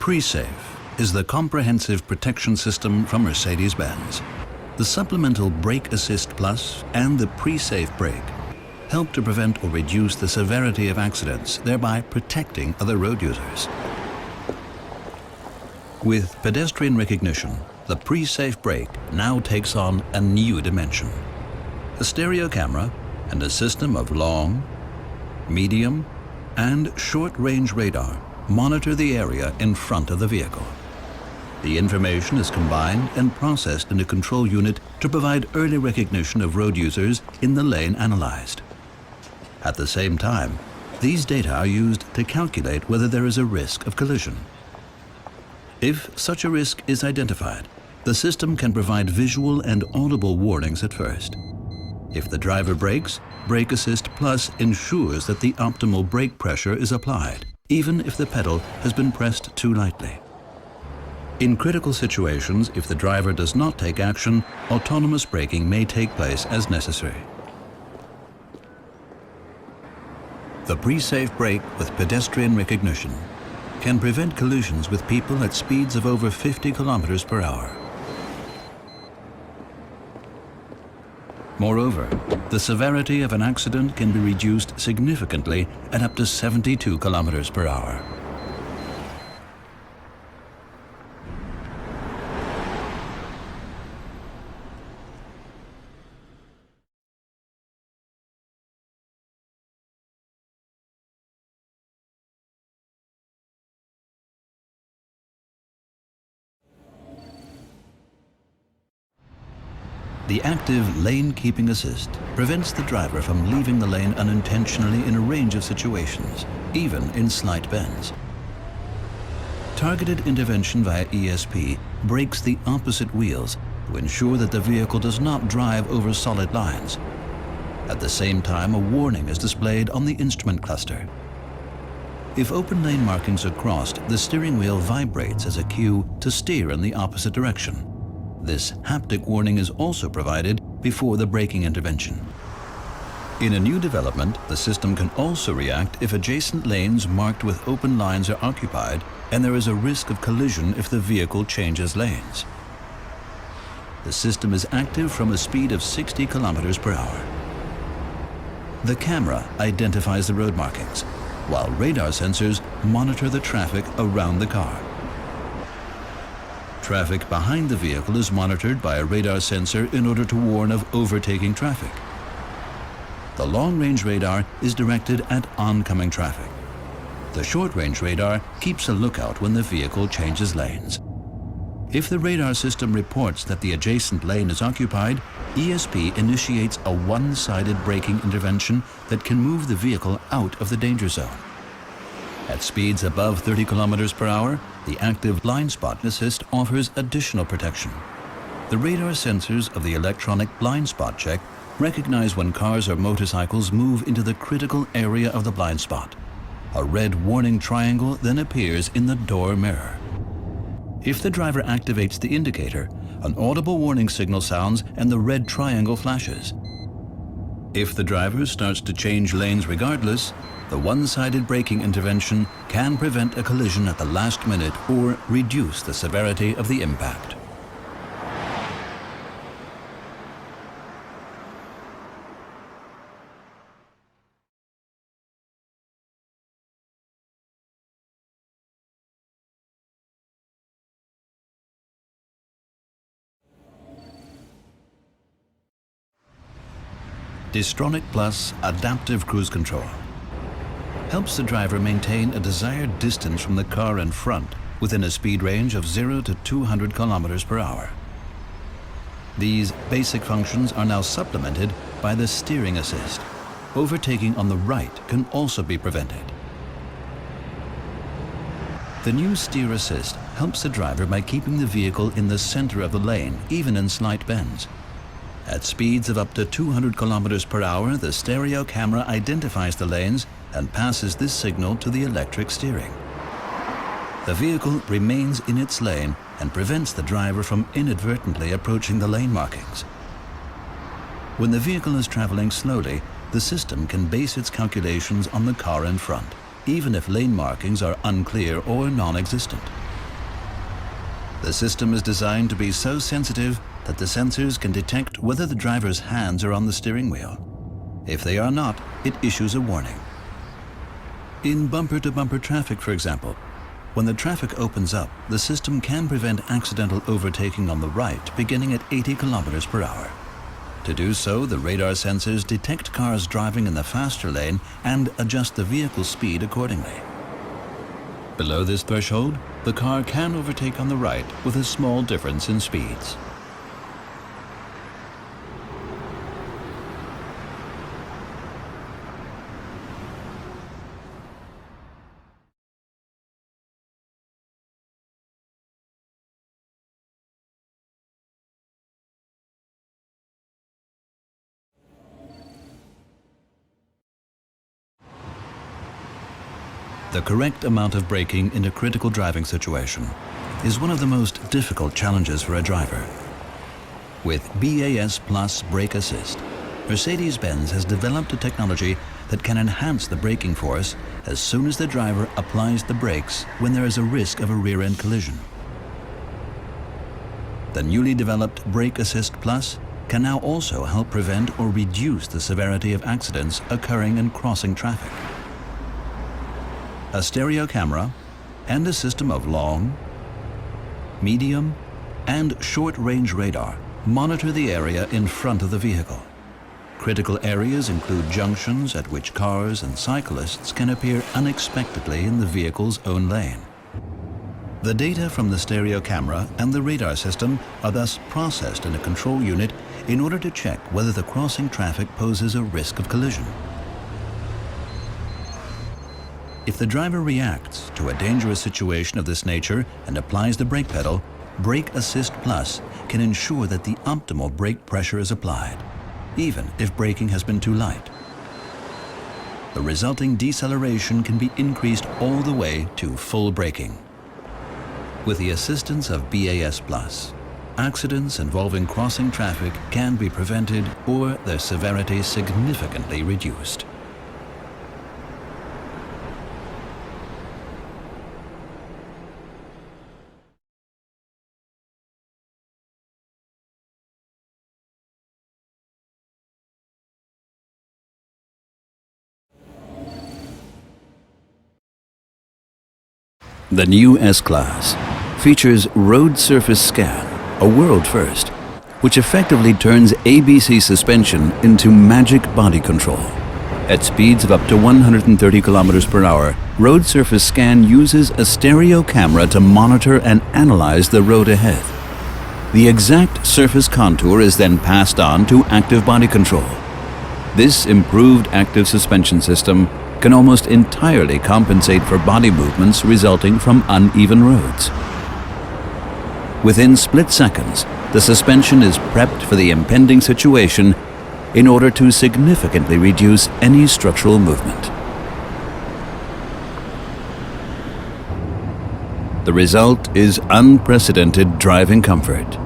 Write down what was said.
Pre-Safe is the comprehensive protection system from Mercedes Benz. The supplemental Brake Assist Plus and the Pre-Safe brake help to prevent or reduce the severity of accidents, thereby protecting other road users. With pedestrian recognition, the Pre-Safe brake now takes on a new dimension. A stereo camera and a system of long, medium, and short-range radar monitor the area in front of the vehicle. The information is combined and processed in a control unit to provide early recognition of road users in the lane analyzed. At the same time, these data are used to calculate whether there is a risk of collision. If such a risk is identified, the system can provide visual and audible warnings at first. If the driver brakes, Brake Assist Plus ensures that the optimal brake pressure is applied, even if the pedal has been pressed too lightly. In critical situations, if the driver does not take action, autonomous braking may take place as necessary. The Pre-Safe brake with pedestrian recognition can prevent collisions with people at speeds of over 50 kilometers per hour. Moreover, the severity of an accident can be reduced significantly at up to 72 kilometers per hour. The active lane keeping assist prevents the driver from leaving the lane unintentionally in a range of situations, even in slight bends. Targeted intervention via ESP brakes the opposite wheels to ensure that the vehicle does not drive over solid lines. At the same time, a warning is displayed on the instrument cluster. If open lane markings are crossed, the steering wheel vibrates as a cue to steer in the opposite direction. This haptic warning is also provided before the braking intervention. In a new development, the system can also react if adjacent lanes marked with open lines are occupied and there is a risk of collision if the vehicle changes lanes. The system is active from a speed of 60 kilometers per hour. The camera identifies the road markings, while radar sensors monitor the traffic around the car. Traffic behind the vehicle is monitored by a radar sensor in order to warn of overtaking traffic. The long-range radar is directed at oncoming traffic. The short-range radar keeps a lookout when the vehicle changes lanes. If the radar system reports that the adjacent lane is occupied, ESP initiates a one-sided braking intervention that can move the vehicle out of the danger zone. At speeds above 30 kilometers per hour, the active blind spot assist offers additional protection. The radar sensors of the electronic blind spot check recognize when cars or motorcycles move into the critical area of the blind spot. A red warning triangle then appears in the door mirror. If the driver activates the indicator, an audible warning signal sounds and the red triangle flashes. If the driver starts to change lanes regardless, the one-sided braking intervention can prevent a collision at the last minute or reduce the severity of the impact. Distronic Plus Adaptive Cruise Control helps the driver maintain a desired distance from the car in front within a speed range of 0 to 200 kilometers per hour. These basic functions are now supplemented by the steering assist. Overtaking on the right can also be prevented. The new steer assist helps the driver by keeping the vehicle in the center of the lane, even in slight bends. At speeds of up to 200 kilometers per hour, the stereo camera identifies the lanes and passes this signal to the electric steering. The vehicle remains in its lane and prevents the driver from inadvertently approaching the lane markings. When the vehicle is traveling slowly, the system can base its calculations on the car in front, even if lane markings are unclear or non-existent. The system is designed to be so sensitive that the sensors can detect whether the driver's hands are on the steering wheel. If they are not, it issues a warning. In bumper-to-bumper traffic, for example, when the traffic opens up, the system can prevent accidental overtaking on the right beginning at 80 kilometers per hour. To do so, the radar sensors detect cars driving in the faster lane and adjust the vehicle speed accordingly. Below this threshold, the car can overtake on the right with a small difference in speeds. The correct amount of braking in a critical driving situation is one of the most difficult challenges for a driver. With BAS Plus Brake Assist, Mercedes Benz has developed a technology that can enhance the braking force as soon as the driver applies the brakes when there is a risk of a rear-end collision. The newly developed Brake Assist Plus can now also help prevent or reduce the severity of accidents occurring in crossing traffic. A stereo camera and a system of long, medium, and short-range radar monitor the area in front of the vehicle. Critical areas include junctions at which cars and cyclists can appear unexpectedly in the vehicle's own lane. The data from the stereo camera and the radar system are thus processed in a control unit in order to check whether the crossing traffic poses a risk of collision. If the driver reacts to a dangerous situation of this nature and applies the brake pedal, Brake Assist Plus can ensure that the optimal brake pressure is applied, even if braking has been too light. The resulting deceleration can be increased all the way to full braking. With the assistance of BAS Plus, accidents involving crossing traffic can be prevented or their severity significantly reduced. The new S-Class features road surface scan, a world first, which effectively turns ABC suspension into magic body control. At speeds of up to 130 kilometers per hour, road surface scan uses a stereo camera to monitor and analyze the road ahead. The exact surface contour is then passed on to active body control. This improved active suspension system can almost entirely compensate for body movements resulting from uneven roads. Within split seconds, the suspension is prepped for the impending situation in order to significantly reduce any structural movement. The result is unprecedented driving comfort.